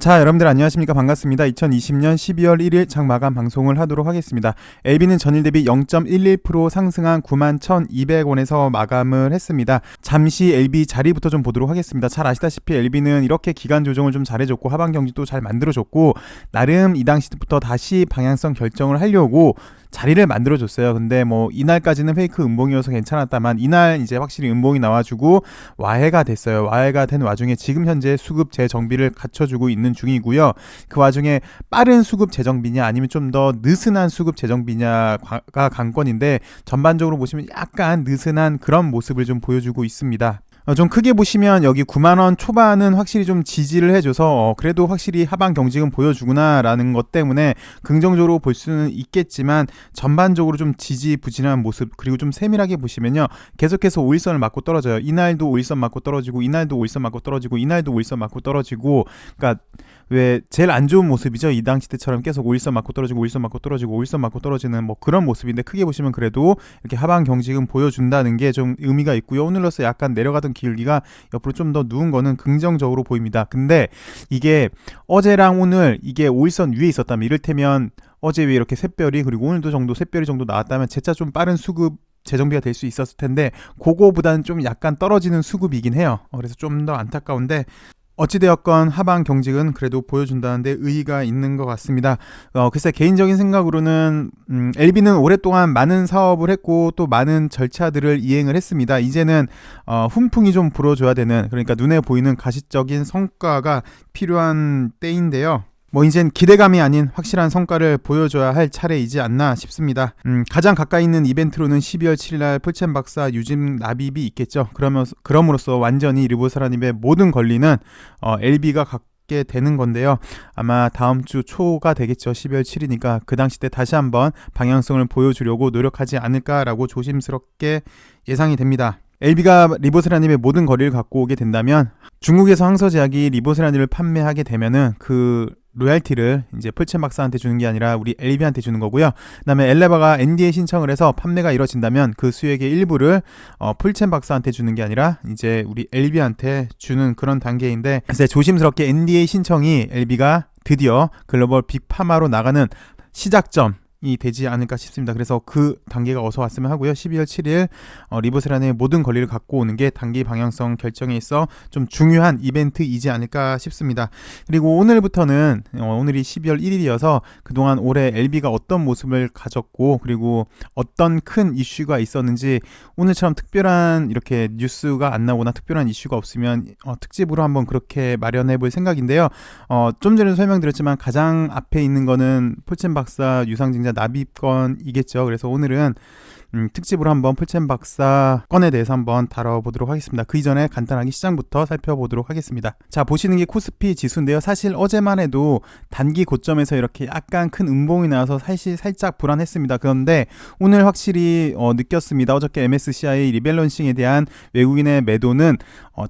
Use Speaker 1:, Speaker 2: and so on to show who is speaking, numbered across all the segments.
Speaker 1: 자, 여러분들 안녕하십니까? 반갑습니다. 2020년 12월 1일 장마감 방송을 하도록 하겠습니다. LB는 전일 대비 0.11% 상승한 91,200원에서 마감을 했습니다. 잠시 LB 자리부터 좀 보도록 하겠습니다. 잘 아시다시피 LB는 이렇게 기간 조정을 좀 잘해줬고 하방 경직도 잘 만들어줬고 나름 이 당시부터 다시 방향성 결정을 하려고 자리를 만들어줬어요. 근데 뭐 이날까지는 페이크 음봉이어서 괜찮았다만 이날 이제 확실히 음봉이 나와주고 와해가 됐어요. 와해가 된 와중에 지금 현재 수급 재정비를 갖춰주고 있는 중이고요. 그 와중에 빠른 수급 재정비냐 아니면 좀 더 느슨한 수급 재정비냐가 관건인데 전반적으로 보시면 약간 느슨한 그런 모습을 좀 보여주고 있습니다. 좀 크게 보시면 여기 9만원 초반은 확실히 좀 지지를 해줘서 그래도 확실히 하방 경직은 보여주구나 라는 것 때문에 긍정적으로 볼 수는 있겠지만 전반적으로 좀 지지부진한 모습, 그리고 좀 세밀하게 보시면요 계속해서 5일선을 맞고 떨어져요. 이날도 5일선 맞고 떨어지고 이날도 5일선 맞고 떨어지고 이날도 5일선 맞고 떨어지고, 그러니까 왜 제일 안 좋은 모습이죠. 이 당시 때처럼 계속 5일선 맞고 떨어지고 5일선 맞고 떨어지고 5일선 맞고 떨어지는 뭐 그런 모습인데, 크게 보시면 그래도 이렇게 하방 경직은 보여준다는 게 좀 의미가 있고요. 오늘로서 약간 내려가던 기울기가 옆으로 좀 더 누운 거는 긍정적으로 보입니다. 근데 이게 어제랑 오늘 이게 5일선 위에 있었다면, 이를테면 어제 왜 이렇게 샛별이, 그리고 오늘도 정도 샛별이 정도 나왔다면 재차 좀 빠른 수급 재정비가 될 수 있었을 텐데 그거보다는 좀 약간 떨어지는 수급이긴 해요. 그래서 좀 더 안타까운데 어찌되었건 하방 경직은 그래도 보여준다는데 의의가 있는 것 같습니다. 글쎄 개인적인 생각으로는 LB는 오랫동안 많은 사업을 했고 또 많은 절차들을 이행을 했습니다. 이제는 훈풍이 좀 불어줘야 되는, 그러니까 눈에 보이는 가시적인 성과가 필요한 때인데요. 뭐 이젠 기대감이 아닌 확실한 성과를 보여줘야 할 차례이지 않나 싶습니다. 가장 가까이 있는 이벤트로는 12월 7일날 풀챔 박사 유짐 납입이 있겠죠. 그럼으로써 완전히 리보사라님의 모든 권리는 LB가 갖게 되는 건데요. 아마 다음 주 초가 되겠죠. 12월 7일이니까 그 당시 때 다시 한번 방향성을 보여주려고 노력하지 않을까라고 조심스럽게 예상이 됩니다. LB가 리보세라님의 모든 거리를 갖고 오게 된다면 중국에서 항서제약이 리보세라님을 판매하게 되면은 그 로얄티를 이제 풀챔 박사한테 주는 게 아니라 우리 LB한테 주는 거고요. 그다음에 엘레바가 NDA 신청을 해서 판매가 이루어진다면 그 수익의 일부를 풀챔 박사한테 주는 게 아니라 이제 우리 LB한테 주는 그런 단계인데, 그래서 조심스럽게 NDA 신청이 LB가 드디어 글로벌 빅파마로 나가는 시작점 이 되지 않을까 싶습니다. 그래서 그 단계가 어서 왔으면 하고요. 12월 7일 리보세란의 모든 권리를 갖고 오는 게 단기 방향성 결정에 있어 좀 중요한 이벤트이지 않을까 싶습니다. 그리고 오늘부터는 오늘이 12월 1일이어서 그동안 올해 LB가 어떤 모습을 가졌고 그리고 어떤 큰 이슈가 있었는지 오늘처럼 특별한 이렇게 뉴스가 안 나오거나 특별한 이슈가 없으면 특집으로 한번 그렇게 마련해 볼 생각인데요. 좀 전에도 설명드렸지만 가장 앞에 있는 거는 풀챔 박사 유상증자 납입건이겠죠. 그래서 오늘은 특집으로 한번 풀챔 박사 건에 대해서 한번 다뤄보도록 하겠습니다. 그 이전에 간단하게 시장부터 살펴보도록 하겠습니다. 자, 보시는 게 코스피 지수인데요. 사실 어제만 해도 단기 고점에서 이렇게 약간 큰 음봉이 나와서 사실 살짝 불안했습니다. 그런데 오늘 확실히 느꼈습니다. 어저께 MSCI 리밸런싱에 대한 외국인의 매도는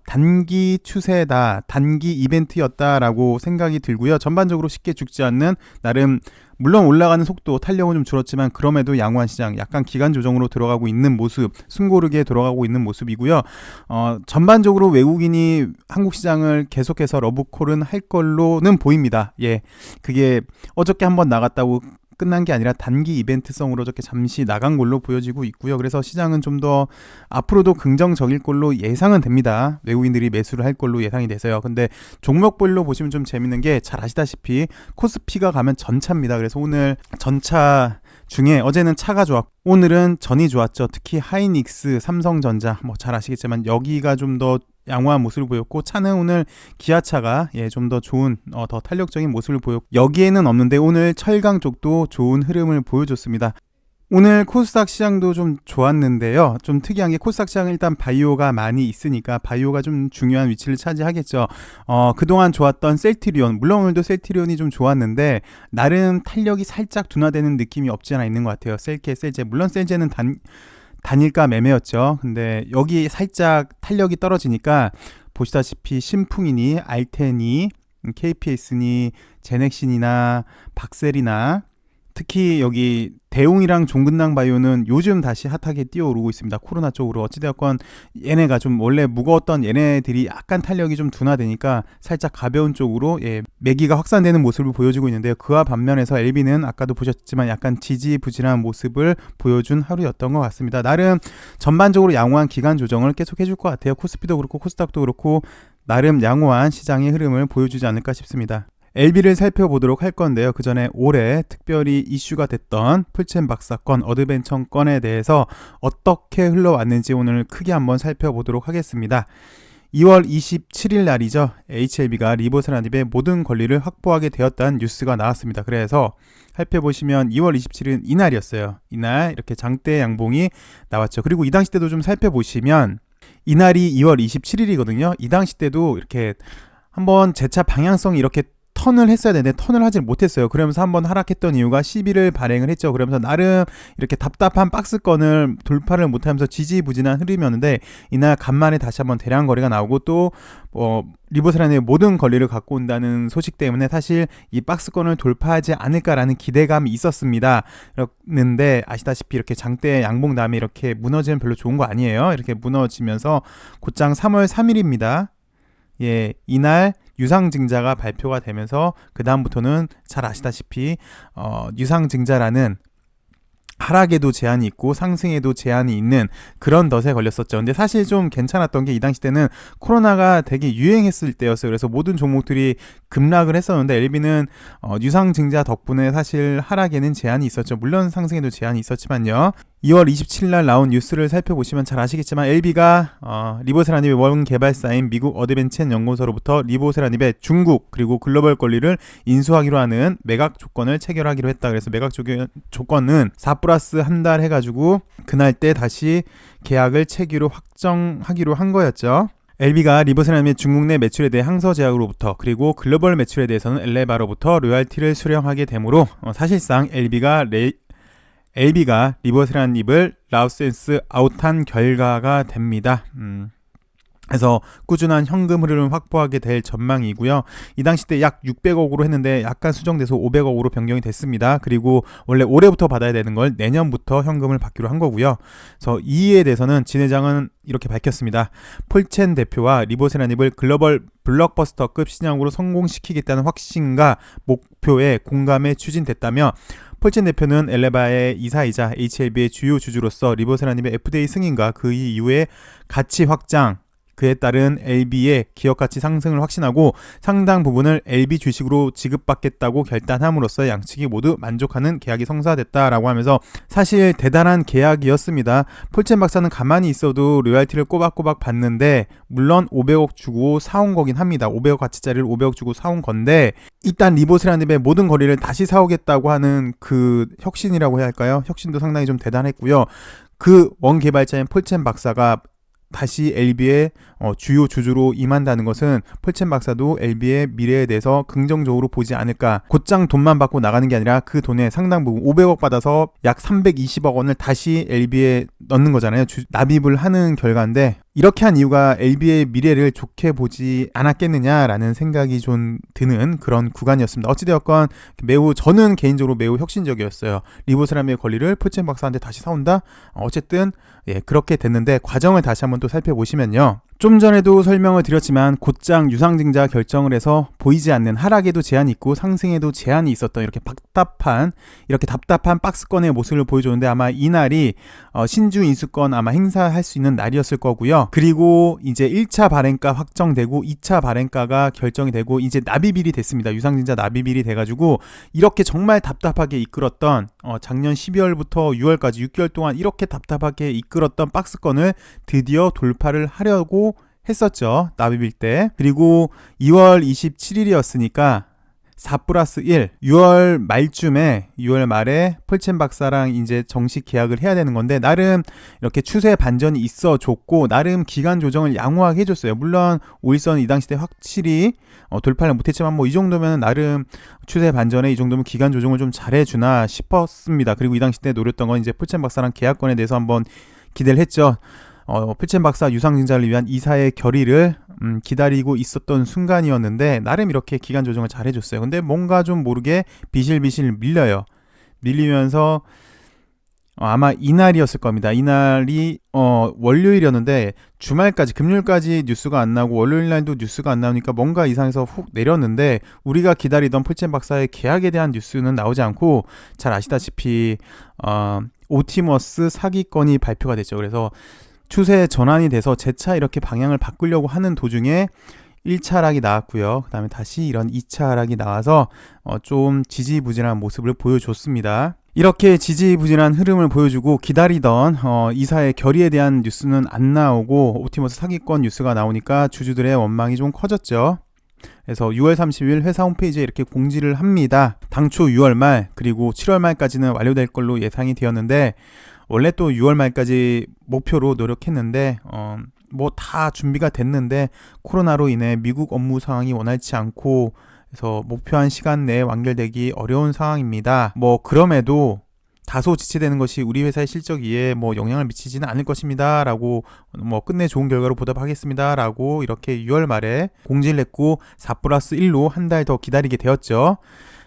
Speaker 1: 단기 추세다, 단기 이벤트였다라고 생각이 들고요. 전반적으로 쉽게 죽지 않는, 나름 물론 올라가는 속도 탄력은 좀 줄었지만 그럼에도 양호한 시장, 약간 기간 조정으로 들어가고 있는 모습, 숨고르게 들어가고 있는 모습이고요. 전반적으로 외국인이 한국 시장을 계속해서 러브콜은 할 걸로는 보입니다. 예, 그게 어저께 한번 나갔다고 끝난 게 아니라 단기 이벤트성으로 저렇게 잠시 나간 걸로 보여지고 있고요. 그래서 시장은 좀 더 앞으로도 긍정적일 걸로 예상은 됩니다. 외국인들이 매수를 할 걸로 예상이 돼서요. 근데 종목별로 보시면 좀 재밌는 게, 잘 아시다시피 코스피가 가면 전차입니다. 그래서 오늘 전차 중에 어제는 차가 좋았고 오늘은 전이 좋았죠. 특히 하이닉스, 삼성전자, 뭐 잘 아시겠지만 여기가 좀 더 양호한 모습을 보였고, 차는 오늘 기아차가 좀 더 좋은 더 탄력적인 모습을 보였고, 여기에는 없는데 오늘 철강 쪽도 좋은 흐름을 보여줬습니다. 오늘 코스닥 시장도 좀 좋았는데요. 좀 특이한 게 코스닥 시장은 일단 바이오가 많이 있으니까 바이오가 좀 중요한 위치를 차지하겠죠. 그동안 좋았던 셀트리온, 물론 오늘도 셀트리온이 좀 좋았는데 나름 탄력이 살짝 둔화되는 느낌이 없지 않아 있는 것 같아요. 셀케, 셀제, 물론 셀제는 단일가 매매였죠. 근데 여기 살짝 탄력이 떨어지니까 보시다시피 신풍이니 알텐이 KPS니 제넥신이나 박셀이나 특히 여기 대웅이랑 종근당 바이오는 요즘 다시 핫하게 뛰어오르고 있습니다. 코로나 쪽으로. 어찌되었건 얘네가 좀 원래 무거웠던 얘네들이 약간 탄력이 좀 둔화되니까 살짝 가벼운 쪽으로 매기가 확산되는 모습을 보여주고 있는데요. 그와 반면에서 LB는 아까도 보셨지만 약간 지지부진한 모습을 보여준 하루였던 것 같습니다. 나름 전반적으로 양호한 기간 조정을 계속 해줄 것 같아요. 코스피도 그렇고 코스닥도 그렇고 나름 양호한 시장의 흐름을 보여주지 않을까 싶습니다. LB를 살펴보도록 할 건데요. 그 전에 올해 특별히 이슈가 됐던 풀첸 박사 건, 어드벤처 건에 대해서 어떻게 흘러왔는지 오늘 크게 한번 살펴보도록 하겠습니다. 2월 27일 날이죠. HLB가 리보세라닙의 모든 권리를 확보하게 되었다는 뉴스가 나왔습니다. 그래서 살펴보시면 2월 27일 이날이었어요. 이날 이렇게 장대 양봉이 나왔죠. 그리고 이 당시 때도 좀 살펴보시면 이날이 2월 27일이거든요. 이 당시 때도 이렇게 한번 재차 방향성이 이렇게 턴을 했어야 되는데 턴을 하질 못했어요. 그러면서 한번 하락했던 이유가 시비를 발행을 했죠. 그러면서 나름 이렇게 답답한 박스권을 돌파를 못하면서 지지부진한 흐름이었는데 이날 간만에 다시 한번 대량 거래가 나오고 또 리보세라님의 모든 권리를 갖고 온다는 소식 때문에 사실 이 박스권을 돌파하지 않을까라는 기대감이 있었습니다. 그런데 아시다시피 이렇게 장대 양봉 다음에 이렇게 무너지면 별로 좋은 거 아니에요. 이렇게 무너지면서 곧장 3월 3일입니다. 이날 유상증자가 발표가 되면서 그 다음부터는 잘 아시다시피 유상증자라는 하락에도 제한이 있고 상승에도 제한이 있는 그런 덫에 걸렸었죠. 근데 사실 좀 괜찮았던 게 이 당시 때는 코로나가 되게 유행했을 때였어요. 그래서 모든 종목들이 급락을 했었는데 LB는 유상증자 덕분에 사실 하락에는 제한이 있었죠. 물론 상승에도 제한이 있었지만요. 2월 27일 날 나온 뉴스를 살펴보시면 잘 아시겠지만 LB가 리보세라닙의 원개발사인 미국 어드벤첸 연구소로부터 리보세라닙의 중국 그리고 글로벌 권리를 인수하기로 하는 매각 조건을 체결하기로 했다. 그래서 매각 조건은 4+1달 해가지고 그날 때 다시 계약을 체기로 확정하기로 한 거였죠. LB가 리보세라님의 중국 내 매출에 대해 항서 제약으로부터 그리고 글로벌 매출에 대해서는 엘레바로부터 로열티를 수령하게 되므로 사실상 LB가 리보세라닙을 라우센스 아웃한 결과가 됩니다. 그래서 꾸준한 현금 흐름을 확보하게 될 전망이고요. 이 당시 때 약 600억으로 했는데 약간 수정돼서 500억으로 변경이 됐습니다. 그리고 원래 올해부터 받아야 되는 걸 내년부터 현금을 받기로 한 거고요. 그래서 이에 대해서는 진 회장은 이렇게 밝혔습니다. 폴첸 대표와 리보세라닙을 글로벌 블록버스터급 시장으로 성공시키겠다는 확신과 목표에 공감에 추진됐다며 폴첸 대표는 엘레바의 이사이자 HLB의 주요 주주로서 리보세라닙의 FDA 승인과 그 이후에 가치 확장, 그에 따른 LB의 기업가치 상승을 확신하고 상당 부분을 LB 주식으로 지급받겠다고 결단함으로써 양측이 모두 만족하는 계약이 성사됐다라고 하면서 사실 대단한 계약이었습니다. 폴첸 박사는 가만히 있어도 로열티를 꼬박꼬박 받는데 물론 500억 주고 사온 거긴 합니다. 500억 가치짜리를 500억 주고 사온 건데 일단 리보세라닙의 모든 거리를 다시 사오겠다고 하는 그 혁신이라고 해야 할까요? 혁신도 상당히 좀 대단했고요. 그 원개발자인 폴첸 박사가 다시 LB의 주요 주주로 임한다는 것은 폴첸 박사도 LB의 미래에 대해서 긍정적으로 보지 않을까. 곧장 돈만 받고 나가는 게 아니라 그 돈의 상당 부분 500억 받아서 약 320억 원을 다시 LB에 넣는 거잖아요. 납입을 하는 결과인데 이렇게 한 이유가 LB의 미래를 좋게 보지 않았겠느냐라는 생각이 좀 드는 그런 구간이었습니다. 어찌되었건 저는 개인적으로 매우 혁신적이었어요. 리보세라믹의 권리를 폴첸 박사한테 다시 사온다? 어쨌든 그렇게 됐는데 과정을 다시 한번 또 살펴보시면요. 좀 전에도 설명을 드렸지만 곧장 유상증자 결정을 해서 보이지 않는 하락에도 제한이 있고 상승에도 제한이 있었던 이렇게 답답한 박스권의 모습을 보여줬는데 아마 이날이 신주 인수권 아마 행사할 수 있는 날이었을 거고요. 그리고 이제 1차 발행가 확정되고 2차 발행가가 결정이 되고 이제 납입일이 됐습니다. 유상증자 납입일이 돼가지고 이렇게 정말 답답하게 이끌었던 작년 12월부터 6월까지 6개월 동안 이렇게 답답하게 이끌었던 박스권을 드디어 돌파를 하려고 했었죠. 납입일 때. 그리고 2월 27일이었으니까 4+1 6월 말에 폴첸 박사랑 이제 정식 계약을 해야 되는 건데 나름 이렇게 추세 반전이 있어 줬고 나름 기간 조정을 양호하게 해줬어요. 물론 오일선 이 당시 때 확실히 돌파를 못했지만 이 정도면 나름 추세 반전에 이 정도면 기간 조정을 좀 잘해주나 싶었습니다. 그리고 이 당시 때 노렸던 건 이제 폴첸 박사랑 계약권에 대해서 한번 기대를 했죠. 폴첸 박사 유상증자를 위한 이사의 결의를 기다리고 있었던 순간이었는데 나름 이렇게 기간 조정을 잘 해줬어요. 근데 뭔가 좀 모르게 비실비실 밀려요. 밀리면서 아마 이날이었을 겁니다. 이날이 월요일이었는데 주말까지 금요일까지 뉴스가 안 나고 월요일 날도 뉴스가 안 나오니까 뭔가 이상해서 훅 내렸는데 우리가 기다리던 풀첸 박사의 계약에 대한 뉴스는 나오지 않고 잘 아시다시피 오티머스 사기건이 발표가 됐죠. 그래서 추세 전환이 돼서 재차 이렇게 방향을 바꾸려고 하는 도중에 1차 하락이 나왔고요. 그 다음에 다시 이런 2차 하락이 나와서 좀 지지부진한 모습을 보여줬습니다. 이렇게 지지부진한 흐름을 보여주고 기다리던 이사의 결의에 대한 뉴스는 안 나오고 옵티머스 사기건 뉴스가 나오니까 주주들의 원망이 좀 커졌죠. 그래서 6월 30일 회사 홈페이지에 이렇게 공지를 합니다. 당초 6월 말 그리고 7월 말까지는 완료될 걸로 예상이 되었는데 원래 또 6월 말까지 목표로 노력했는데 뭐 다 준비가 됐는데 코로나로 인해 미국 업무 상황이 원활치 않고 그래서 목표한 시간 내에 완결되기 어려운 상황입니다. 뭐 그럼에도 다소 지체되는 것이 우리 회사의 실적에 뭐 영향을 미치지는 않을 것입니다. 라고 뭐 끝내 좋은 결과로 보답하겠습니다. 라고 이렇게 6월 말에 공지를 냈고 4+1로 한 달 더 기다리게 되었죠.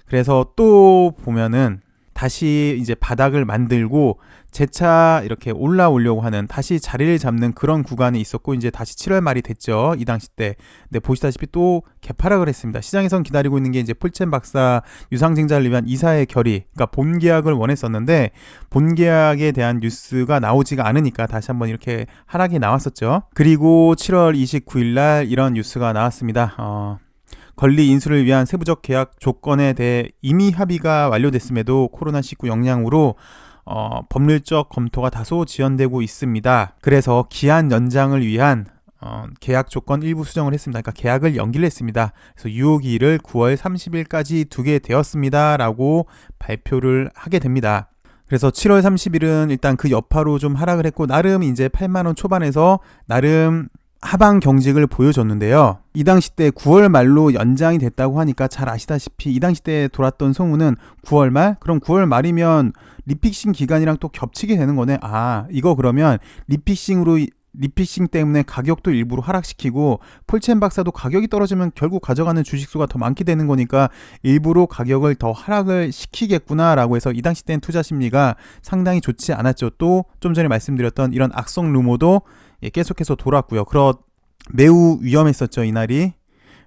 Speaker 1: 그래서 또 보면은 다시 이제 바닥을 만들고 재차 이렇게 올라오려고 하는 다시 자리를 잡는 그런 구간이 있었고 이제 다시 7월 말이 됐죠. 이 당시 때. 근데 보시다시피 또 개파락을 했습니다. 시장에선 기다리고 있는 게 이제 풀첸 박사 유상증자를 위한 이사의 결의, 그러니까 본 계약을 원했었는데 본 계약에 대한 뉴스가 나오지가 않으니까 다시 한번 이렇게 하락이 나왔었죠. 그리고 7월 29일 날 이런 뉴스가 나왔습니다. 권리 인수를 위한 세부적 계약 조건에 대해 이미 합의가 완료됐음에도 코로나19 영향으로 법률적 검토가 다소 지연되고 있습니다. 그래서 기한 연장을 위한 계약 조건 일부 수정을 했습니다. 그러니까 계약을 연기를 했습니다. 그래서 유효기일을 9월 30일까지 두게 되었습니다. 라고 발표를 하게 됩니다. 그래서 7월 30일은 일단 그 여파로 좀 하락을 했고 나름 이제 8만원 초반에서 나름 하방 경직을 보여줬는데요. 이 당시 때 9월 말로 연장이 됐다고 하니까 잘 아시다시피 이 당시 때 돌았던 소문은 9월 말? 그럼 9월 말이면 리픽싱 기간이랑 또 겹치게 되는 거네. 이거 그러면 리픽싱 때문에 가격도 일부러 하락시키고 풀첸 박사도 가격이 떨어지면 결국 가져가는 주식수가 더 많게 되는 거니까 일부러 가격을 더 하락을 시키겠구나 라고 해서 이 당시 때는 투자 심리가 상당히 좋지 않았죠. 또 좀 전에 말씀드렸던 이런 악성 루머도 계속해서 돌았고요. 매우 위험했었죠, 이날이.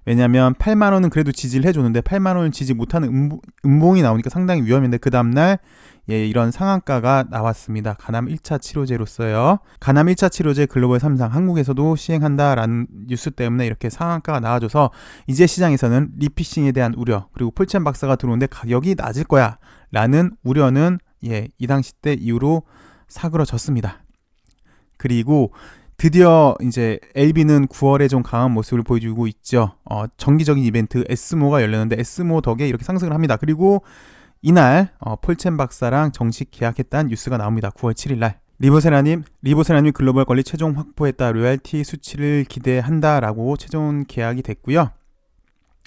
Speaker 1: 왜냐면 8만원은 그래도 지지를 해줬는데 8만원을 지지 못하는 음봉이 나오니까 상당히 위험했는데 그 다음날 이런 상한가가 나왔습니다. 가남 1차 치료제로서요. 가남 1차 치료제 글로벌 3상 한국에서도 시행한다라는 뉴스 때문에 이렇게 상한가가 나와줘서 이제 시장에서는 리피싱에 대한 우려 그리고 풀첸 박사가 들어오는데 가격이 낮을 거야 라는 우려는 이 당시 때 이후로 사그러졌습니다. 그리고 드디어 이제 LB는 9월에 좀 강한 모습을 보여주고 있죠. 정기적인 이벤트 에스모가 열렸는데 에스모 덕에 이렇게 상승을 합니다. 그리고 이날 폴첸 박사랑 정식 계약했다는 뉴스가 나옵니다. 9월 7일 날. 리보세라님 글로벌 권리 최종 확보했다. 로열티 수치를 기대한다라고 최종 계약이 됐고요.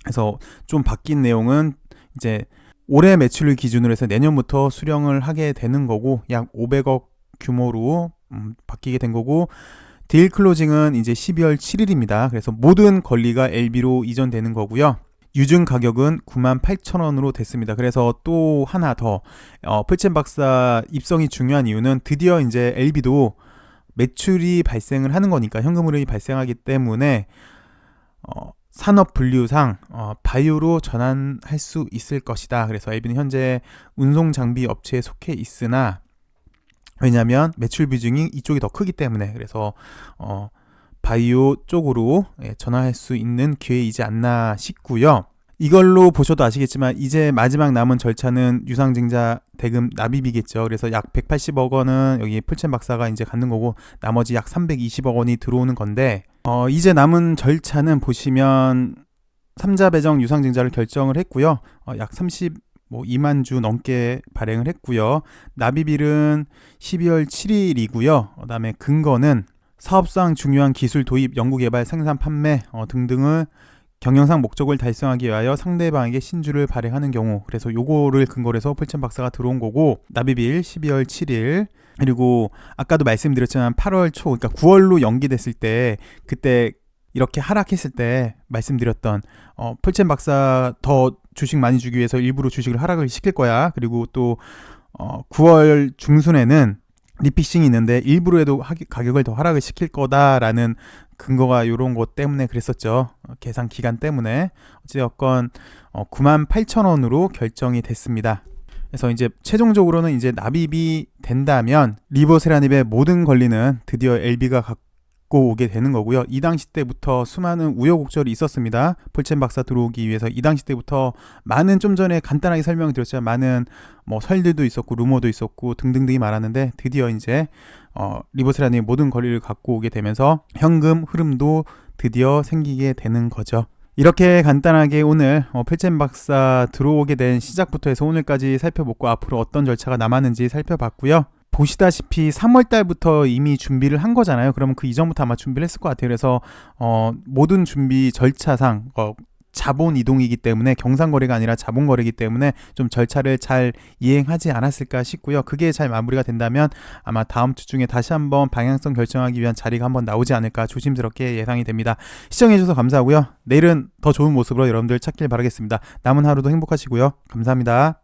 Speaker 1: 그래서 좀 바뀐 내용은 이제 올해 매출을 기준으로 해서 내년부터 수령을 하게 되는 거고 약 500억 규모로 바뀌게 된 거고 딜 클로징은 이제 12월 7일입니다. 그래서 모든 권리가 LB로 이전되는 거고요. 유증 가격은 98,000원으로 됐습니다. 그래서 또 하나 더 풀첸 박사 입성이 중요한 이유는 드디어 이제 LB도 매출이 발생을 하는 거니까 현금 흐름이 발생하기 때문에 산업 분류상 바이오로 전환할 수 있을 것이다. 그래서 LB는 현재 운송 장비 업체에 속해 있으나 왜냐하면 매출 비중이 이쪽이 더 크기 때문에 그래서 바이오 쪽으로 전환할 수 있는 기회이지 않나 싶고요. 이걸로 보셔도 아시겠지만 이제 마지막 남은 절차는 유상증자 대금 납입이겠죠. 그래서 약 180억 원은 여기 풀첸 박사가 이제 갖는 거고 나머지 약 320억 원이 들어오는 건데 이제 남은 절차는 보시면 3자 배정 유상증자를 결정을 했고요. 약 2만 주 넘게 발행을 했고요. 납입일은 12월 7일이고요. 그다음에 근거는 사업상 중요한 기술 도입, 연구개발, 생산, 판매 등등을 경영상 목적을 달성하기 위하여 상대방에게 신주를 발행하는 경우 그래서 요거를 근거로 해서 풀첸 박사가 들어온 거고 납입일 12월 7일 그리고 아까도 말씀드렸지만 8월 초 그러니까 9월로 연기됐을 때 그때 이렇게 하락했을 때 말씀드렸던 폴첸 박사 더 주식 많이 주기 위해서 일부러 주식을 하락을 시킬 거야. 그리고 또 9월 중순에는 리피싱이 있는데 일부러라도 가격을 더 하락을 시킬 거다라는 근거가 이런 것 때문에 그랬었죠. 계산 기간 때문에. 어찌됐건 98,000원으로 결정이 됐습니다. 그래서 이제 최종적으로는 이제 납입이 된다면 리버세라닙의 모든 권리는 드디어 LB가 갖고 오게 되는 거고요. 이 당시 때부터 수많은 우여곡절이 있었습니다. 폴첸 박사 들어오기 위해서 이 당시 때부터 많은, 좀 전에 간단하게 설명을 드렸지만 많은 뭐 설들도 있었고 루머도 있었고 등등등이 많았는데 드디어 이제 리버세라님의 모든 권리를 갖고 오게 되면서 현금 흐름도 드디어 생기게 되는 거죠. 이렇게 간단하게 오늘 폴첸 박사 들어오게 된 시작부터 해서 오늘까지 살펴보고 앞으로 어떤 절차가 남았는지 살펴봤고요. 보시다시피 3월 달부터 이미 준비를 한 거잖아요. 그러면 그 이전부터 아마 준비를 했을 것 같아요. 그래서 모든 준비 절차상 자본 이동이기 때문에 경상거래가 아니라 자본거래이기 때문에 좀 절차를 잘 이행하지 않았을까 싶고요. 그게 잘 마무리가 된다면 아마 다음 주 중에 다시 한번 방향성 결정하기 위한 자리가 한번 나오지 않을까 조심스럽게 예상이 됩니다. 시청해주셔서 감사하고요. 내일은 더 좋은 모습으로 여러분들 찾길 바라겠습니다. 남은 하루도 행복하시고요. 감사합니다.